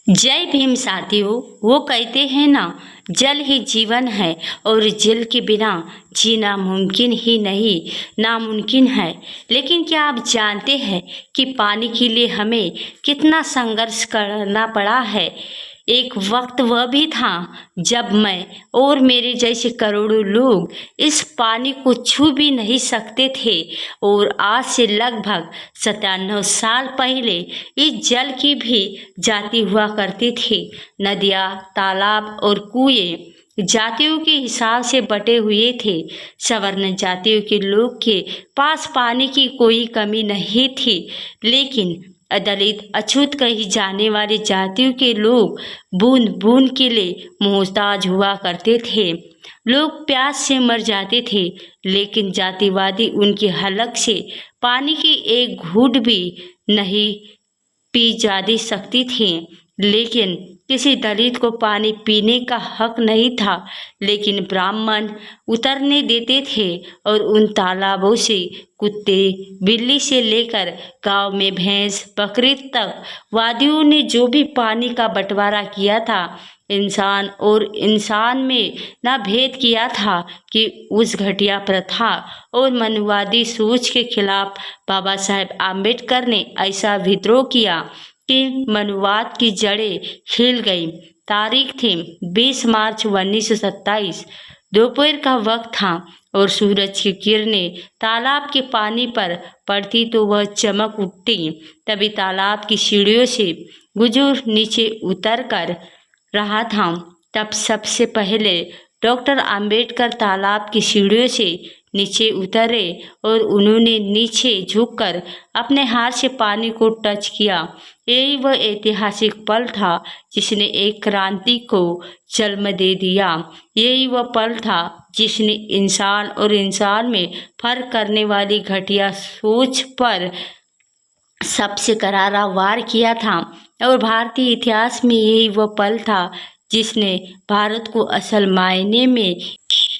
जय भीम साथियों। वो कहते हैं ना, जल ही जीवन है और जल के बिना जीना मुमकिन ही नहीं, नामुमकिन है। लेकिन क्या आप जानते हैं कि पानी के लिए हमें कितना संघर्ष करना पड़ा है। एक वक्त वह भी था जब मैं और मेरे जैसे करोड़ों लोग इस पानी को छू भी नहीं सकते थे, और आज से लगभग 97 साल पहले इस जल की भी जाति हुआ करती थी। नदियाँ, तालाब और कुएं जातियों के हिसाब से बटे हुए थे। सवर्ण जातियों के लोग के पास पानी की कोई कमी नहीं थी, लेकिन दलित, अछूत कही जाने वाली जातियों के लोग बूंद बूंद के लिए मोहताज हुआ करते थे। लोग प्यास से मर जाते थे, लेकिन जातिवादी उनकी हलक से पानी की एक घूंट भी नहीं पी जा सकती थी। लेकिन किसी दलित को पानी पीने का हक नहीं था, लेकिन ब्राह्मण उतरने देते थे और उन तालाबों से कुत्ते, बिल्ली से लेकर गांव में भैंस, बकरी तक वादियों ने जो भी पानी का बंटवारा किया था, इंसान और इंसान में ना भेद किया था कि उस घटिया प्रथा और मनुवादी सोच के खिलाफ बाबा साहेब आम्बेडकर ने ऐसा विद्रोह किया कि मनुवाद की जड़ें हिल गई। तारीख थी 20 मार्च 1927। दोपहर का वक्त था और सूरज की किरणें तालाब के पानी पर पड़ती तो वह चमक उठती। तभी तालाब की सीढ़ियों से बुजुर्ग नीचे उतर कर रहा था। तब सबसे पहले डॉक्टर आम्बेडकर तालाब की सीढ़ियों से नीचे उतरे और उन्होंने नीचे झुककर अपने हाथ से पानी को टच किया। यही वह ऐतिहासिक पल था जिसने एक क्रांति को जन्म दे दिया। यही वह पल था जिसने इंसान और इंसान में फर्क करने वाली घटिया सोच पर सबसे करारा वार किया था। और भारतीय इतिहास में यही वह पल था जिसने भारत को असल मायने में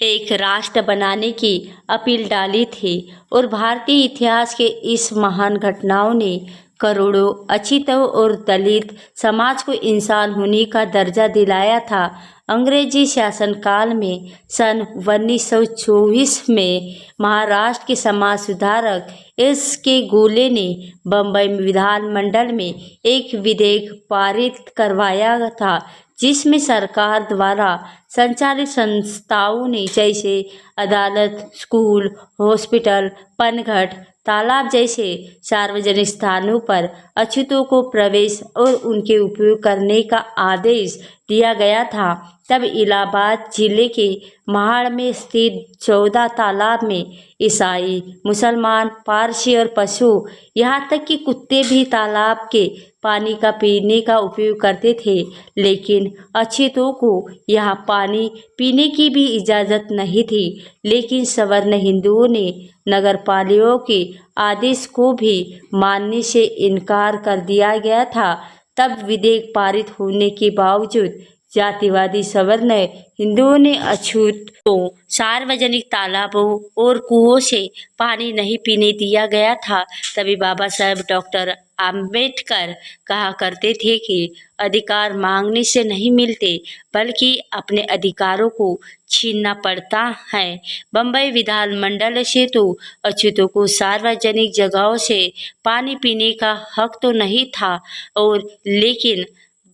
एक राष्ट्र बनाने की अपील डाली थी। और भारतीय इतिहास के इस महान घटनाओं ने करोड़ों अछूतों और दलित समाज को इंसान होने का दर्जा दिलाया था। अंग्रेजी शासनकाल में सन 1924 में महाराष्ट्र के समाज सुधारक एस के गोले ने बम्बई विधानमंडल में एक विधेयक पारित करवाया था, जिसमें सरकार द्वारा संचालित संस्थाओं ने जैसे अदालत, स्कूल, हॉस्पिटल, पनघट, तालाब जैसे सार्वजनिक स्थानों पर अछूतों को प्रवेश और उनके उपयोग करने का आदेश दिया गया था। तब इलाहाबाद जिले के महाड़ में स्थित 14 तालाब में ईसाई, मुसलमान, पारसी और पशु, यहाँ तक कि कुत्ते भी तालाब के पानी का पीने का उपयोग करते थे। लेकिन अछूतों को यहाँ पानी पीने की भी इजाज़त नहीं थी। लेकिन सवर्ण हिंदुओं ने नगरपालिकाओं के आदेश को भी मानने से इनकार कर दिया गया था। तब विधेयक पारित होने के बावजूद जातिवादी सवर्ण हिंदुओं ने अछूत को सार्वजनिक तालाबों और कुओं से पानी नहीं पीने दिया गया था। तभी बाबा साहेब डॉक्टर आम्बेडकर कहा करते थे कि अधिकार मांगने से नहीं मिलते, बल्कि अपने अधिकारों को छीनना पड़ता है। बम्बई विधानमंडल से तो अछूतों को सार्वजनिक जगहों से पानी पीने का हक तो नहीं था, और लेकिन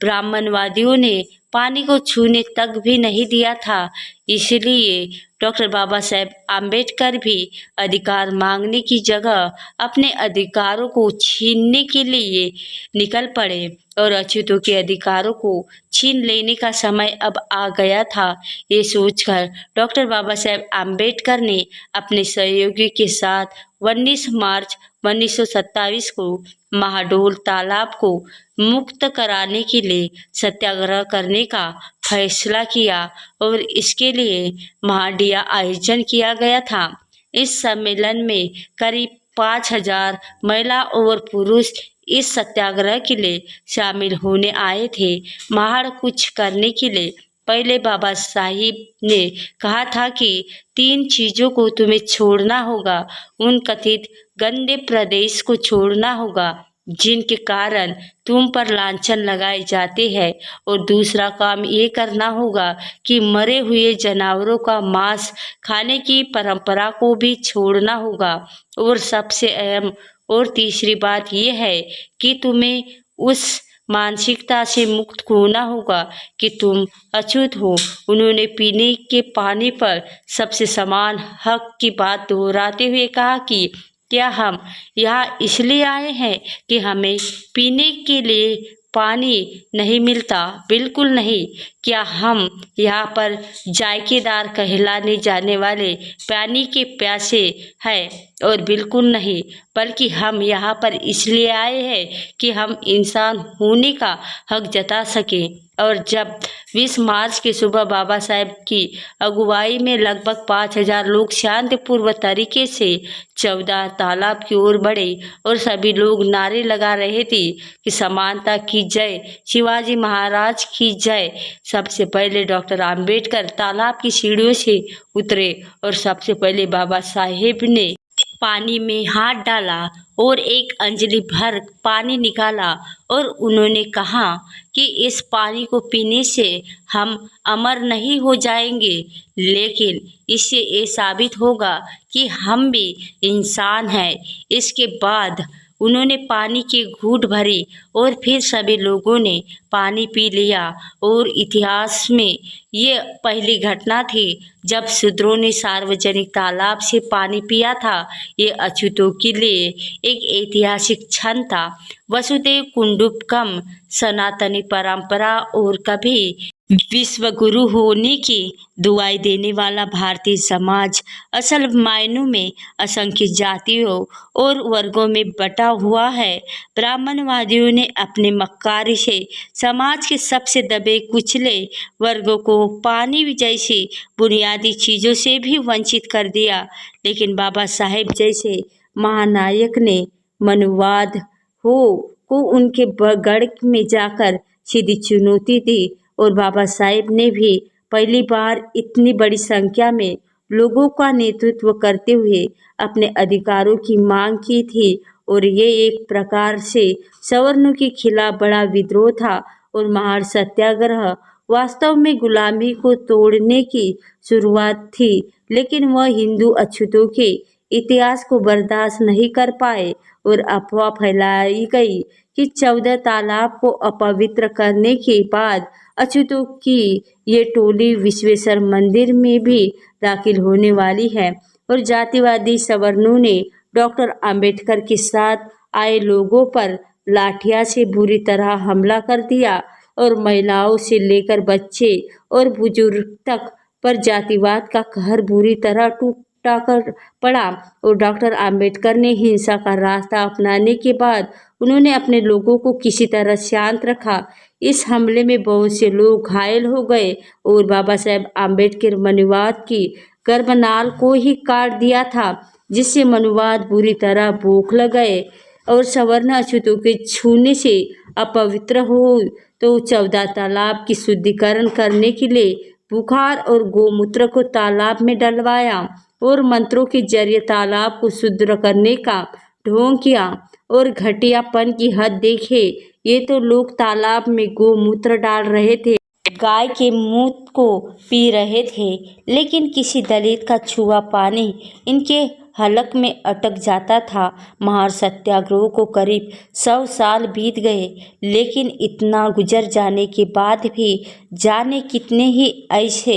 ब्राह्मणवादियों ने पानी को छूने तक भी नहीं दिया था। इसलिए डॉक्टर बाबा साहेब आम्बेडकर भी अधिकार मांगने की जगह अपने अधिकारों को छीनने के लिए निकल पड़े, और अछूतों के अधिकारों को छीन लेने का समय अब आ गया था। ये सोचकर डॉक्टर बाबा साहेब आम्बेडकर ने अपने सहयोगी के साथ 19 मार्च 1927 को महाडोल तालाब को मुक्त कराने के लिए सत्याग्रह करने का फैसला किया, और इसके लिए महाडिया आयोजन किया गया था। इस सम्मेलन में करीब 5000 महिला और पुरुष इस सत्याग्रह के लिए शामिल होने आए थे। महाड़ कुछ करने के लिए पहले बाबा साहिब ने कहा था कि 3 चीज़ों को तुम्हें छोड़ना होगा। उन कथित गंदे प्रदेश को छोड़ना होगा, जिनके कारण तुम पर लांछन लगाए जाते हैं। और दूसरा काम ये करना होगा कि मरे हुए जानवरों का मांस खाने की परंपरा को भी छोड़ना होगा। और सबसे अहम और तीसरी बात यह है कि तुम्हें उस मानसिकता से मुक्त होना होगा कि तुम अछूत हो। उन्होंने पीने के पानी पर सबसे समान हक की बात दोहराते हुए कहा कि क्या हम यहाँ इसलिए आए हैं कि हमें पीने के लिए पानी नहीं मिलता? बिल्कुल नहीं। क्या हम यहाँ पर जायकेदार कहलाने जाने वाले पानी के प्यासे हैं? और बिल्कुल नहीं, बल्कि हम यहाँ पर इसलिए आए हैं कि हम इंसान होने का हक जता सकें। और जब 20 मार्च की सुबह बाबा साहेब की अगुवाई में लगभग 5000 लोग शांतिपूर्व तरीके से 14 तालाब की ओर बढ़े और सभी लोग नारे लगा रहे थे कि समानता की जय, शिवाजी महाराज की जय। सबसे पहले डॉक्टर आम्बेडकर तालाब की सीढ़ियों से उतरे और सबसे पहले बाबा साहेब ने पानी में हाथ डाला और एक अंजलि भर पानी निकाला और उन्होंने कहा कि इस पानी को पीने से हम अमर नहीं हो जाएंगे, लेकिन इससे ये साबित होगा कि हम भी इंसान हैं। इसके बाद उन्होंने पानी की घूंट भरी और फिर सभी लोगों ने पानी पी लिया। और इतिहास में ये पहली घटना थी जब शूद्रों ने सार्वजनिक तालाब से पानी पिया था। ये अछूतों के लिए एक ऐतिहासिक क्षण था। वसुदेव कुटुंबकम, सनातनी परंपरा और कभी विश्व गुरु होने की दुआई देने वाला भारतीय समाज असल मायनों में असंख्य जातियों और वर्गों में बटा हुआ है। ब्राह्मणवादियों ने अपने मक्कारी से समाज के सबसे दबे कुचले वर्गों को पानी जैसी बुनियादी चीज़ों से भी वंचित कर दिया, लेकिन बाबा साहेब जैसे महानायक ने मनुवाद को उनके गढ़ में जाकर सीधी चुनौती दी। और बाबा साहेब ने भी पहली बार इतनी बड़ी संख्या में लोगों का नेतृत्व करते हुए अपने अधिकारों की मांग की थी। और ये एक प्रकार से सवर्णों के खिलाफ बड़ा विद्रोह था। और महान सत्याग्रह वास्तव में गुलामी को तोड़ने की शुरुआत थी, लेकिन वह हिंदू अछूतों के इतिहास को बर्दाश्त नहीं कर पाए और अफवाह फैलाई गई कि 14 तालाब को अपवित्र करने के बाद अछूतों की ये टोली विश्वेश्वर मंदिर में भी दाखिल होने वाली है। और जातिवादी सवर्णों ने डॉक्टर अंबेडकर के साथ आए लोगों पर लाठियां से बुरी तरह हमला कर दिया और महिलाओं से लेकर बच्चे और बुजुर्ग तक पर जातिवाद का कहर बुरी तरह टूटा कर पड़ा। और डॉक्टर अंबेडकर ने हिंसा का रास्ता अपनाने के बाद उन्होंने अपने लोगों को किसी तरह शांत रखा। इस हमले में बहुत से लोग घायल हो गए और बाबा साहेब अंबेडकर मनुवाद की गर्भनाल को ही काट दिया था, जिससे मनुवाद बुरी तरह बौखला गए और सवर्ण अछूतों के छूने से अपवित्र हो। तो 14 तालाब की शुद्धिकरण करने के लिए बुखार और गोमूत्र को तालाब में डलवाया और मंत्रों के जरिए तालाब को शुद्ध करने का ढोंग किया। और घटियापन की हद देखे, ये तो लोग तालाब में गोमूत्र डाल रहे थे, गाय के मूत्र को पी रहे थे, लेकिन किसी दलित का छुआ पानी इनके हलक में अटक जाता था। महान सत्याग्रह को करीब 100 साल बीत गए, लेकिन इतना गुजर जाने के बाद भी जाने कितने ही ऐसे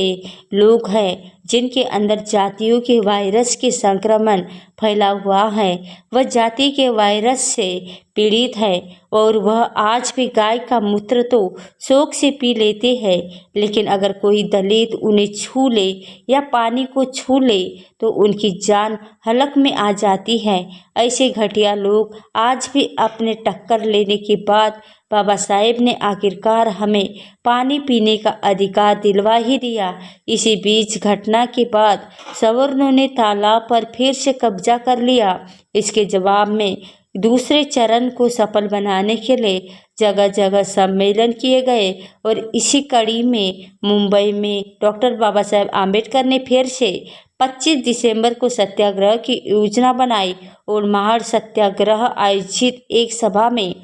लोग हैं जिनके अंदर जातियों के वायरस के संक्रमण फैला हुआ है। वह जाति के वायरस से पीड़ित है और वह आज भी गाय का मूत्र तो शौक से पी लेते हैं, लेकिन अगर कोई दलित उन्हें छू ले या पानी को छू ले तो उनकी जान हलक में आ जाती है। ऐसे घटिया लोग आज भी अपने टक्कर लेने के बाद बाबा साहेब ने आखिरकार हमें पानी पीने का अधिकार दिलवा ही दिया। इसी बीच घटना के बाद सवर्णों ने तालाब पर फिर से कब्जा कर लिया। इसके जवाब में दूसरे चरण को सफल बनाने के लिए जगह जगह सम्मेलन किए गए और इसी कड़ी में मुंबई में डॉक्टर बाबा साहेब आम्बेडकर ने फिर से 25 दिसंबर को सत्याग्रह की योजना बनाई और महाड़ सत्याग्रह आयोजित एक सभा में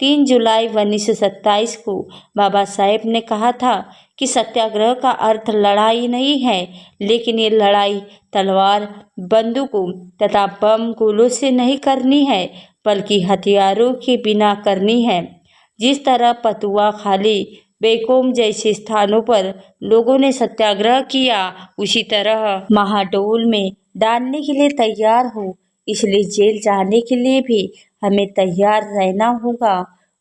3 जुलाई 1927 को बाबा साहेब ने कहा था कि सत्याग्रह का अर्थ लड़ाई नहीं है, लेकिन ये लड़ाई तलवार, बंदूकों तथा बम गोलों से नहीं करनी है, बल्कि हथियारों के बिना करनी है। जिस तरह पतुआ खाली, बेकोम जैसे स्थानों पर लोगों ने सत्याग्रह किया, उसी तरह महाडोल में डालने के लिए तैयार हो। इसलिए जेल जाने के लिए भी हमें तैयार रहना होगा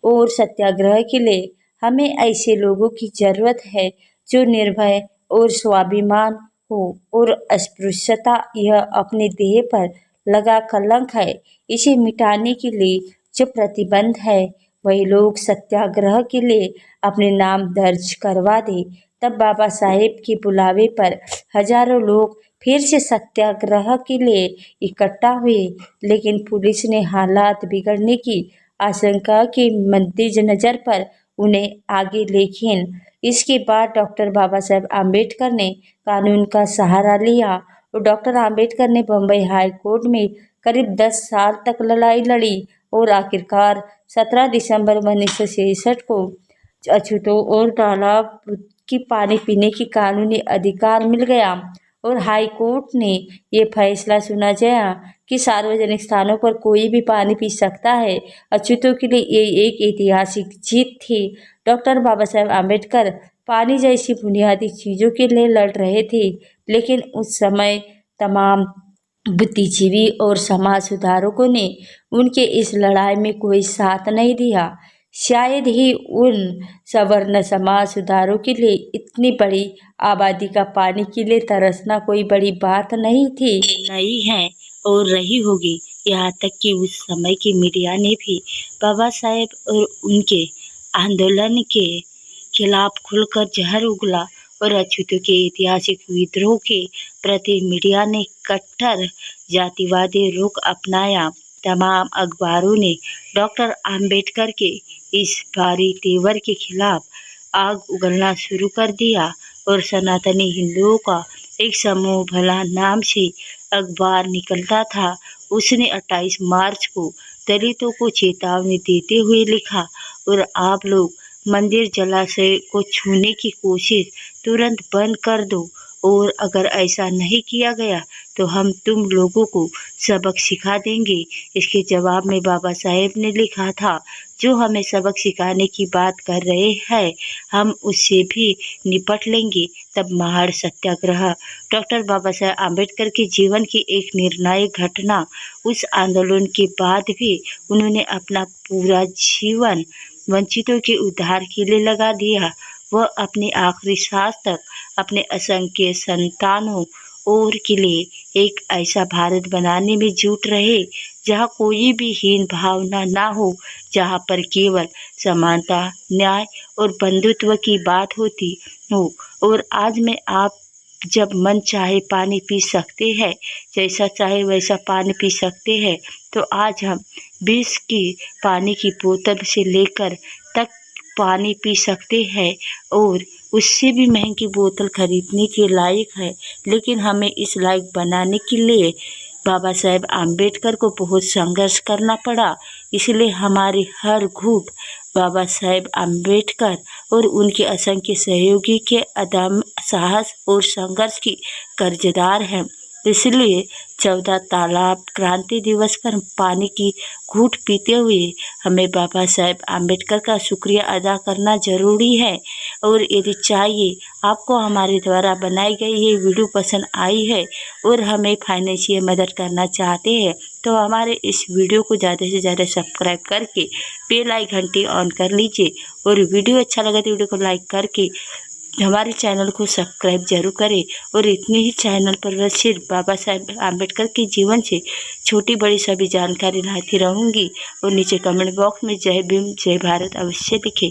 और सत्याग्रह के लिए हमें ऐसे लोगों की जरूरत है जो निर्भय और स्वाभिमान हो और अस्पृश्यता यह अपने देह पर लगा कलंक है, इसे मिटाने के लिए जो प्रतिबंध है, वही लोग सत्याग्रह के लिए अपने नाम दर्ज करवा दे। तब बाबा साहेब के बुलावे पर हजारों लोग फिर से सत्याग्रह के लिए इकट्ठा हुए, लेकिन पुलिस ने हालात बिगड़ने की आशंका के मद्देनजर पर उन्हें आगे, लेकिन इसके बाद डॉक्टर बाबा साहेब आम्बेडकर ने कानून का सहारा लिया और डॉक्टर आम्बेडकर ने बम्बई हाई कोर्ट में करीब 10 साल तक लड़ाई लड़ी और आखिरकार 17 दिसंबर 1966 को अछूतों और तालाब की पानी पीने की कानूनी अधिकार मिल गया और हाई कोर्ट ने ये फैसला सुनाया कि सार्वजनिक स्थानों पर कोई भी पानी पी सकता है। अछूतों के लिए ये एक ऐतिहासिक जीत थी। डॉक्टर बाबा साहेब आम्बेडकर पानी जैसी बुनियादी चीज़ों के लिए लड़ रहे थे, लेकिन उस समय तमाम बुद्धिजीवी और समाज सुधारकों ने उनके इस लड़ाई में कोई साथ नहीं दिया। शायद ही उन सवर्ण समाज सुधारों के लिए इतनी बड़ी आबादी का पानी के लिए तरसना कोई बड़ी बात नहीं थी, नहीं है और रही होगी। यहाँ तक कि उस समय की मीडिया ने भी बाबा साहेब और उनके आंदोलन के खिलाफ खुलकर जहर उगला और अछूतों के ऐतिहासिक विद्रोह के प्रति मीडिया ने कट्टर जातिवादी रुख अपनाया। तमाम अखबारों ने डॉक्टर आम्बेडकर के इस भारी तेवर के खिलाफ आग उगलना शुरू कर दिया और सनातनी हिंदुओं का एक समूह भला नाम से अखबार निकलता था। उसने 28 मार्च को दलितों को चेतावनी देते हुए लिखा, और आप लोग मंदिर जलाशय को छूने की कोशिश तुरंत बंद कर दो, और अगर ऐसा नहीं किया गया तो हम तुम लोगों को सबक सिखा देंगे। इसके जवाब में बाबा साहेब ने लिखा था, जो हमें सबक सिखाने की बात कर रहे हैं, हम उससे भी निपट लेंगे। तब महाड़ सत्याग्रह डॉक्टर बाबा साहेब आम्बेडकर के जीवन की एक निर्णायक घटना। उस आंदोलन के बाद भी उन्होंने अपना पूरा जीवन वंचितों के उद्धार के लिए लगा दिया। वह अपनी आखिरी सांस तक अपने असंख्य संतानों और के लिए एक ऐसा भारत बनाने में जुट रहे जहाँ कोई भी हीन भावना ना हो, जहाँ पर केवल समानता, न्याय और बंधुत्व की बात होती हो। और आज में आप जब मन चाहे पानी पी सकते हैं, जैसा चाहे वैसा पानी पी सकते हैं, तो आज हम 20 की पानी की बोतल से लेकर तक पानी पी सकते हैं और उससे भी महंगी बोतल खरीदने के लायक है। लेकिन हमें इस लायक बनाने के लिए बाबा साहेब आम्बेडकर को बहुत संघर्ष करना पड़ा। इसलिए हमारे हर घूंट बाबा साहेब आम्बेडकर और उनके असंख्य सहयोगी के अदम्य साहस और संघर्ष की कर्जदार हैं। इसलिए 14 तालाब क्रांति दिवस पर पानी की घूंट पीते हुए हमें बाबा साहेब आम्बेडकर का शुक्रिया अदा करना ज़रूरी है। और यदि चाहिए आपको हमारे द्वारा बनाई गई ये वीडियो पसंद आई है और हमें फाइनेंशियल मदद करना चाहते हैं, तो हमारे इस वीडियो को ज़्यादा से ज़्यादा सब्सक्राइब करके बेल आइकन घंटी ऑन कर लीजिए। और वीडियो अच्छा लगा तो वीडियो को लाइक करके हमारे चैनल को सब्सक्राइब जरूर करें। और इतने ही चैनल पर सिर्फ बाबा साहेब आम्बेडकर के जीवन से छोटी बड़ी सभी जानकारी लाती रहूँगी। और नीचे कमेंट बॉक्स में जय भीम जय भारत अवश्य लिखें।